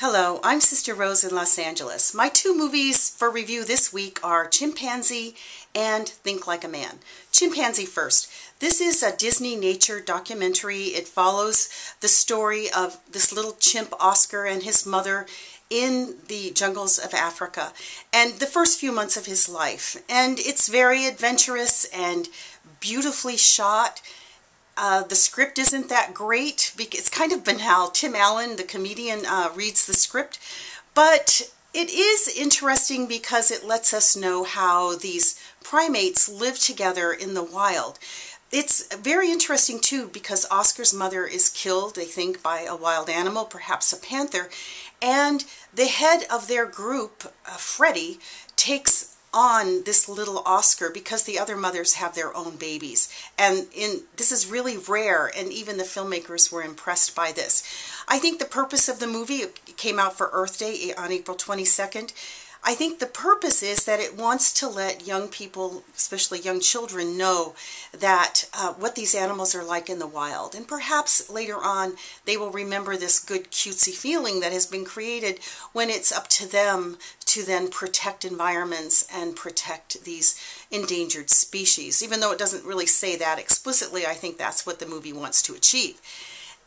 Hello, I'm Sister Rose in Los Angeles. My two movies for review this week are Chimpanzee and Think Like a Man. Chimpanzee first. This is a Disney nature documentary. It follows the story of this little chimp Oscar and his mother in the jungles of Africa and the first few months of his life. And it's very adventurous and beautifully shot. The script isn't that great. It's kind of banal. Tim Allen, the comedian, reads the script. But it is interesting because it lets us know how these primates live together in the wild. It's very interesting, too, because Oscar's mother is killed, they think, by a wild animal, perhaps a panther. And the head of their group, Freddie, takes on this little Oscar because the other mothers have their own babies. And this is really rare, and even the filmmakers were impressed by this. I think the purpose of the movie, it came out for Earth Day on April 22nd, I think the purpose is that it wants to let young people, especially young children, know that what these animals are like in the wild. And perhaps later on they will remember this good cutesy feeling that has been created when it's up to them to then protect environments and protect these endangered species. Even though it doesn't really say that explicitly, I think that's what the movie wants to achieve.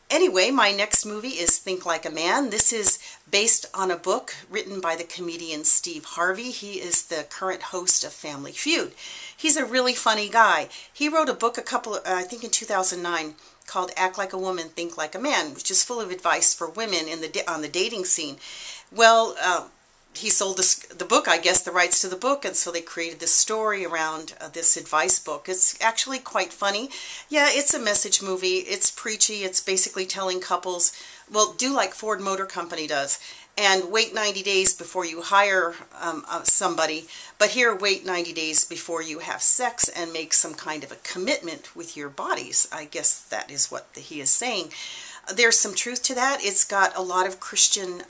Anyway, my next movie is Think Like a Man. This is based on a book written by the comedian Steve Harvey. He is the current host of Family Feud. He's a really funny guy. He wrote a book I think in 2009, called Act Like a Woman, Think Like a Man, which is full of advice for women on the dating scene. Well, he sold the book, I guess, the rights to the book, and so they created this story around this advice book. It's actually quite funny. Yeah, it's a message movie. It's preachy. It's basically telling couples, well, do like Ford Motor Company does, and wait 90 days before you hire somebody, but here, wait 90 days before you have sex and make some kind of a commitment with your bodies. I guess that is what he is saying. There's some truth to that. It's got a lot of Christian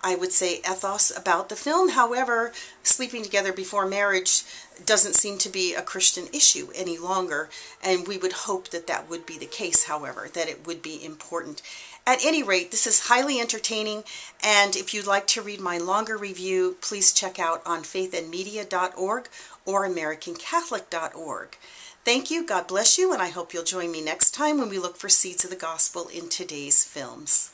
I would say ethos about the film. However, sleeping together before marriage doesn't seem to be a Christian issue any longer, and we would hope that that would be the case, however, that it would be important. At any rate, this is highly entertaining, and if you'd like to read my longer review, please check out on faithandmedia.org or americancatholic.org. Thank you, God bless you, and I hope you'll join me next time when we look for seeds of the gospel in today's films.